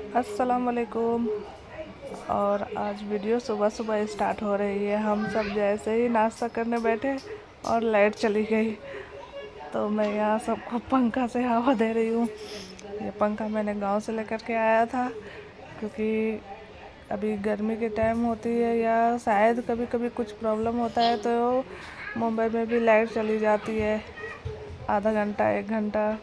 अस्सलाम वालेकुम। और आज वीडियो सुबह सुबह स्टार्ट हो रही है। हम सब जैसे ही नाश्ता करने बैठे और लाइट चली गई, तो मैं यहाँ सबको पंखा से हवा दे रही हूँ। ये पंखा मैंने गांव से लेकर के आया था, क्योंकि अभी गर्मी के टाइम होती है या शायद कभी कभी कुछ प्रॉब्लम होता है तो मुंबई में भी लाइट चली जाती है, आधा घंटा 1 घंटा,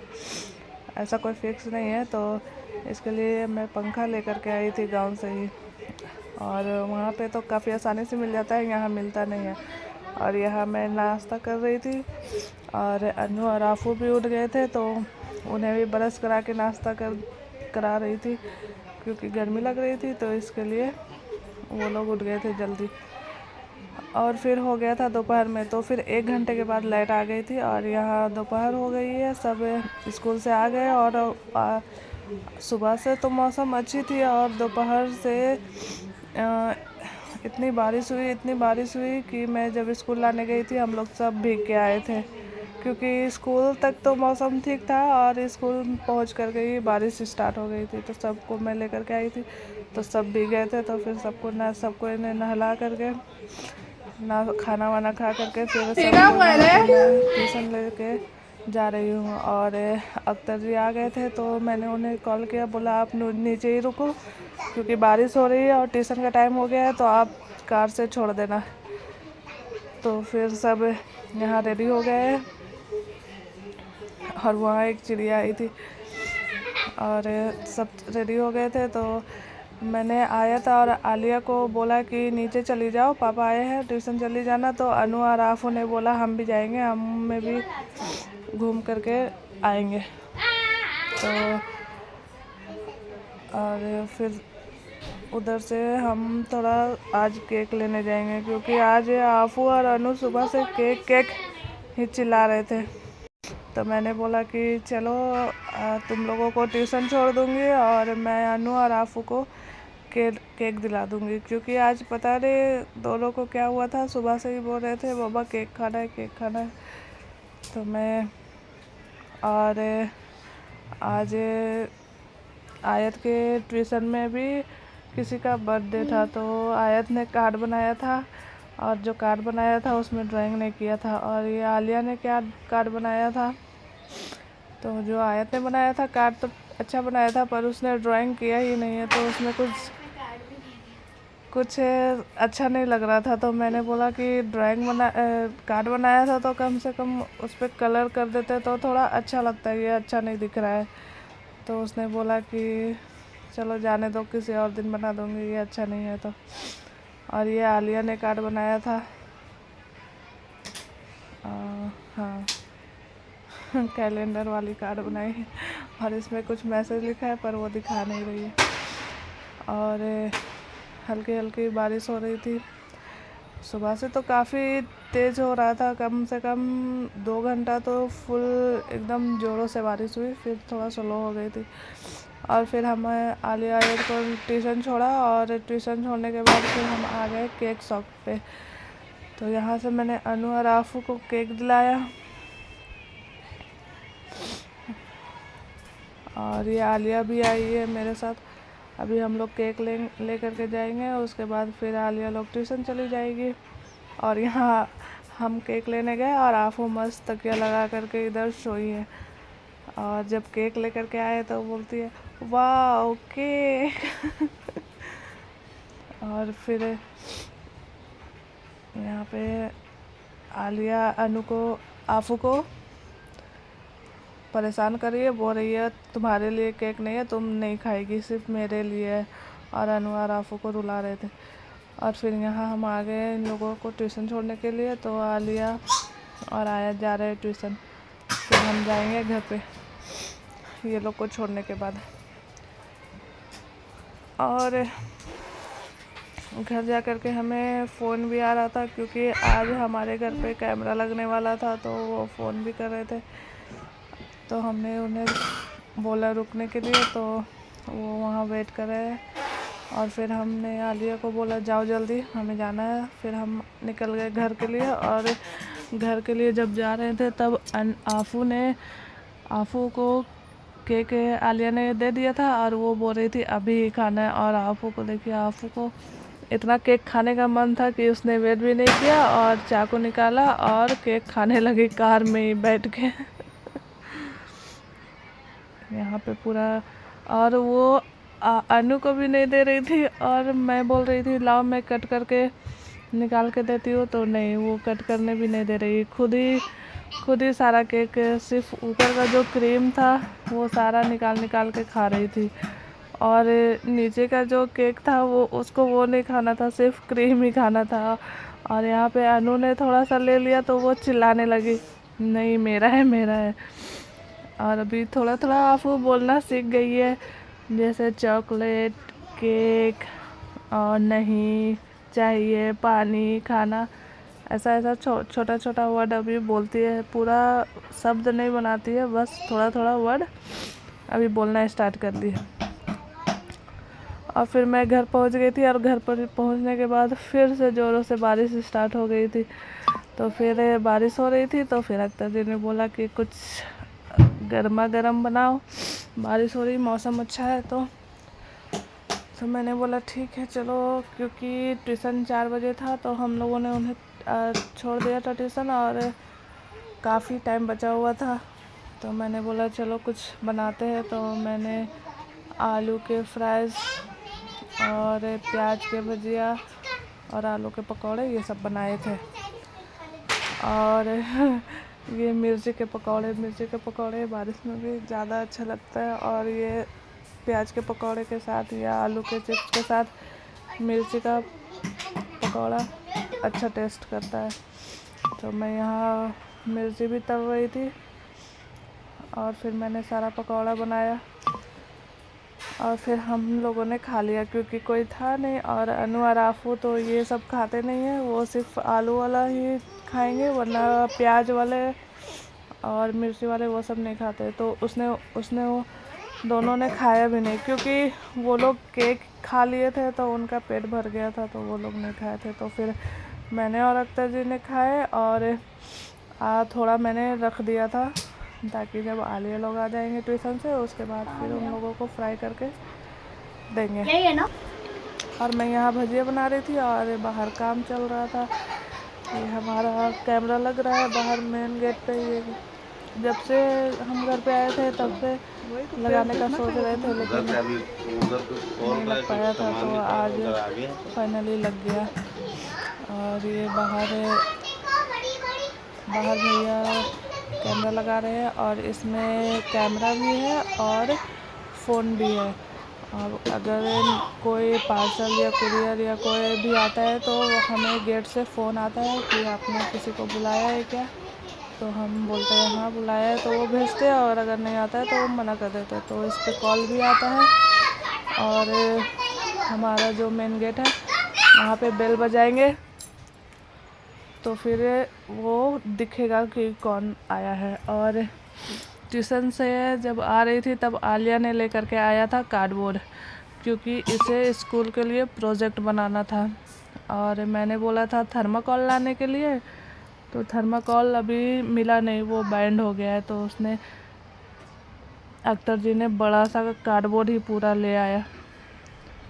ऐसा कोई फिक्स नहीं है। तो इसके लिए मैं पंखा लेकर के आई थी गांव से ही। और वहाँ पे तो काफ़ी आसानी से मिल जाता है, यहाँ मिलता नहीं है। और यहाँ मैं नाश्ता कर रही थी और अनु और आफू भी उठ गए थे, तो उन्हें भी ब्रश करा के नाश्ता करा रही थी, क्योंकि गर्मी लग रही थी, तो इसके लिए वो लोग उठ गए थे जल्दी। और फिर हो गया था दोपहर में, तो फिर 1 घंटे के बाद लाइट आ गई थी और यहाँ दोपहर हो गई है। सब स्कूल से आ गए और सुबह से तो मौसम अच्छी थी और दोपहर से इतनी बारिश हुई कि मैं जब स्कूल लाने गई थी हम लोग सब भीग के आए थे, क्योंकि स्कूल तक तो मौसम ठीक था और स्कूल पहुंच कर के ही बारिश स्टार्ट हो गई थी। तो सबको मैं लेकर के आई थी, तो सब भीग गए थे। तो फिर सबको इन्हें नहला करके ना खाना वाना खा करके फिर सबको ट्यूशन लेके जा रही हूँ। और अख्तर जी आ गए थे, तो मैंने उन्हें कॉल किया, बोला आप नीचे ही रुको, क्योंकि बारिश हो रही है और ट्यूशन का टाइम हो गया है, तो आप कार से छोड़ देना। तो फिर सब यहाँ रेडी हो गए और वहाँ एक चिड़िया आई थी और सब रेडी हो गए थे। तो मैंने आया था और आलिया को बोला कि नीचे चली जाओ, पापा आए हैं, ट्यूशन चली जाना। तो अनु और आफू ने बोला हम भी जाएंगे, हम भी घूम करके आएंगे। तो और फिर उधर से हम थोड़ा आज केक लेने जाएंगे, क्योंकि आज आफू और अनु सुबह से केक ही चिल्ला रहे थे। तो मैंने बोला कि चलो तुम लोगों को ट्यूशन छोड़ दूँगी और मैं अनु और आफू को केक दिला दूँगी, क्योंकि आज पता नहीं दोनों को क्या हुआ था, सुबह से ही बोल रहे थे बाबा केक खाना है, केक खाना है। तो मैं और आज आयत के ट्यूशन में भी किसी का बर्थडे था, तो आयत ने कार्ड बनाया था और जो कार्ड बनाया था उसमें ड्राइंग नहीं किया था। और ये आलिया ने क्या कार्ड बनाया था, तो जो आयत ने बनाया था कार्ड तो अच्छा बनाया था, पर उसने ड्राइंग किया ही नहीं है, तो उसमें कुछ अच्छा नहीं लग रहा था। तो मैंने बोला कि कार्ड बनाया था तो कम से कम उस पर कलर कर देते तो थोड़ा अच्छा लगता है, ये अच्छा नहीं दिख रहा है। तो उसने बोला कि चलो जाने दो, किसी और दिन बना दूँगी, ये अच्छा नहीं है। तो और ये आलिया ने कार्ड बनाया था, हाँ कैलेंडर वाली कार्ड बनाई है और इसमें कुछ मैसेज लिखा है, पर वो दिखा नहीं रही है। और हल्की हल्की बारिश हो रही थी, सुबह से तो काफ़ी तेज़ हो रहा था, कम से कम 2 घंटा तो फुल एकदम ज़ोरों से बारिश हुई, फिर थोड़ा स्लो हो गई थी। और फिर हम आलिया आयत को ट्यूशन छोड़ा और ट्यूशन छोड़ने के बाद फिर हम आ गए केक शॉप पे। तो यहाँ से मैंने अनु और आफू को केक दिलाया और ये आलिया भी आई है मेरे साथ। अभी हम लोग केक ले करके जाएंगे, उसके बाद फिर आलिया लोग ट्यूशन चली जाएगी। और यहाँ हम केक लेने गए और आफू मस्त तकिया लगा करके इधर सोई है। और जब केक लेकर के आए तो बोलती है वाह ओके और फिर यहाँ पे आलिया आफू को परेशान कर रही है, बोल रही है तुम्हारे लिए केक नहीं है, तुम नहीं खाएगी, सिर्फ मेरे लिए है। और अनु और आफू को रुला रहे थे। और फिर यहाँ हम आ गए इन लोगों को ट्यूशन छोड़ने के लिए। तो आलिया और आयत जा रहे हैं ट्यूशन, फिर हम जाएंगे घर पे ये लोग को छोड़ने के बाद। और घर जा कर के हमें फ़ोन भी आ रहा था, क्योंकि आज हमारे घर पे कैमरा लगने वाला था, तो वो फ़ोन भी कर रहे थे। तो हमने उन्हें बोला रुकने के लिए, तो वो वहाँ वेट कर रहे हैं। और फिर हमने आलिया को बोला जाओ जल्दी, हमें जाना है। फिर हम निकल गए घर के लिए। और घर के लिए जब जा रहे थे तब आफू को केक आलिया ने दे दिया था और वो बोल रही थी अभी खाना है। और आफू को देखिए, आफू को इतना केक खाने का मन था कि उसने वेट भी नहीं किया और चाकू निकाला और केक खाने लगी कार में ही बैठ के। यहाँ पे पूरा, और वो अनु को भी नहीं दे रही थी और मैं बोल रही थी लाओ मैं कट करके निकाल के देती हूँ, तो नहीं, वो कट करने भी नहीं दे रही। खुद ही सारा केक, सिर्फ ऊपर का जो क्रीम था वो सारा निकाल के खा रही थी। और नीचे का जो केक था वो नहीं खाना था, सिर्फ क्रीम ही खाना था। और यहाँ पे अनु ने थोड़ा सा ले लिया तो वो चिल्लाने लगी, नहीं मेरा है मेरा है। और अभी थोड़ा थोड़ा आप वो बोलना सीख गई है, जैसे चॉकलेट, केक और नहीं चाहिए, पानी, खाना, ऐसा छोटा छोटा वर्ड अभी बोलती है। पूरा शब्द नहीं बनाती है, बस थोड़ा थोड़ा वर्ड अभी बोलना स्टार्ट कर दी है। और फिर मैं घर पहुंच गई थी और घर पर पहुंचने के बाद फिर से ज़ोरों से बारिश स्टार्ट हो गई थी। तो फिर बारिश हो रही थी तो फिर अख्तर जी ने बोला कि कुछ गर्मा गर्म बनाओ, बारिश हो रही, मौसम अच्छा है। तो मैंने बोला ठीक है चलो, क्योंकि ट्यूशन 4 बजे था तो हम लोगों ने उन्हें छोड़ दिया था ट्यूशन और काफ़ी टाइम बचा हुआ था। तो मैंने बोला चलो कुछ बनाते हैं। तो मैंने आलू के फ्राइज़ और प्याज के भजिया और आलू के पकौड़े ये सब बनाए थे। और ये मिर्ची के पकौड़े बारिश में भी ज़्यादा अच्छा लगता है। और ये प्याज के पकौड़े के साथ या आलू के चिप्स के साथ मिर्ची का पकौड़ा अच्छा टेस्ट करता है। तो मैं यहाँ मिर्ची भी तल रही थी और फिर मैंने सारा पकौड़ा बनाया और फिर हम लोगों ने खा लिया, क्योंकि कोई था नहीं। और अनु और आफू तो ये सब खाते नहीं हैं, वो सिर्फ आलू वाला ही खाएंगे, वरना प्याज वाले और मिर्ची वाले वो सब नहीं खाते। तो उसने वो दोनों ने खाया भी नहीं, क्योंकि वो लोग केक खा लिए थे तो उनका पेट भर गया था, तो वो लोग नहीं खाए थे। तो फिर मैंने और अख्तर जी ने खाए और थोड़ा मैंने रख दिया था ताकि जब आलिया लोग आ जाएंगे ट्यूशन से उसके बाद फिर उन लोगों को फ्राई करके देंगे। यही है ना। और मैं यहाँ भजिया बना रही थी और बाहर काम चल रहा था। ये हमारा कैमरा लग रहा है बाहर मेन गेट पे। ये जब से हम घर पे आए थे तब से लगाने का सोच रहे थे, लेकिन नहीं लग पाया था, तो आज फाइनली लग गया। और ये बाहर भैया कैमरा लगा रहे हैं और इसमें कैमरा भी है और फ़ोन भी है। और अगर कोई पार्सल या कुरियर या कोई भी आता है तो हमें गेट से फ़ोन आता है कि आपने किसी को बुलाया है क्या, तो हम बोलते हैं हाँ बुलाया है, तो वो भेजते हैं। और अगर नहीं आता है तो वो मना कर देते हैं। तो इस पर कॉल भी आता है। और हमारा जो मेन गेट है वहाँ पे बेल बजाएंगे तो फिर वो दिखेगा कि कौन आया है। और ट्यूशन से जब आ रही थी तब आलिया ने लेकर के आया था कार्डबोर्ड, क्योंकि इसे स्कूल के लिए प्रोजेक्ट बनाना था। और मैंने बोला था थर्माकोल लाने के लिए, तो थर्माकोल अभी मिला नहीं, वो बैंड हो गया है। तो उसने, अख्तर जी ने बड़ा सा कार्डबोर्ड ही पूरा ले आया।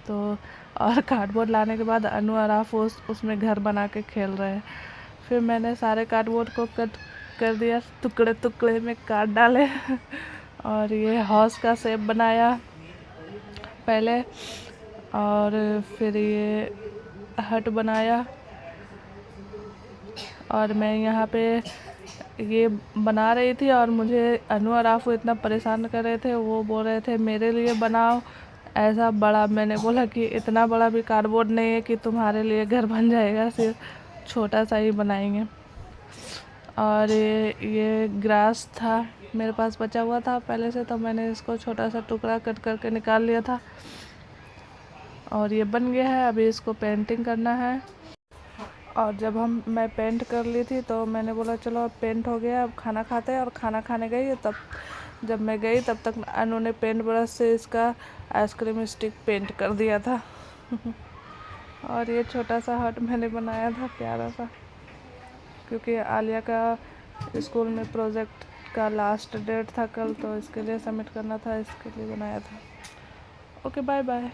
तो और कार्डबोर्ड लाने के बाद अनु और आफू उसमें घर बना के खेल रहे हैं। फिर मैंने सारे कार्डबोर्ड को कट कर दिया, टुकड़े टुकड़े में काट डाले और ये हाउस का शेप बनाया पहले, और फिर ये हट बनाया। और मैं यहाँ पे ये बना रही थी और मुझे अनु और आफू इतना परेशान कर रहे थे, वो बोल रहे थे मेरे लिए बनाओ ऐसा बड़ा। मैंने बोला कि इतना बड़ा भी कार्डबोर्ड नहीं है कि तुम्हारे लिए घर बन जाएगा, सिर्फ छोटा सा ही बनाएंगे। और ये ग्रास था मेरे पास बचा हुआ था पहले से, तो मैंने इसको छोटा सा टुकड़ा कट करके निकाल लिया था और ये बन गया है। अभी इसको पेंटिंग करना है। और जब मैं पेंट कर ली थी तो मैंने बोला चलो अब पेंट हो गया, अब खाना खाते हैं। और खाना खाने गई, तब जब मैं गई तब तक अनु ने पेंट ब्रश से इसका आइसक्रीम स्टिक पेंट कर दिया था और ये छोटा सा हट मैंने बनाया था प्यारा सा, क्योंकि आलिया का स्कूल में प्रोजेक्ट इसका लास्ट डेट था कल, तो इसके लिए सबमिट करना था, इसके लिए बनाया था। Okay bye bye.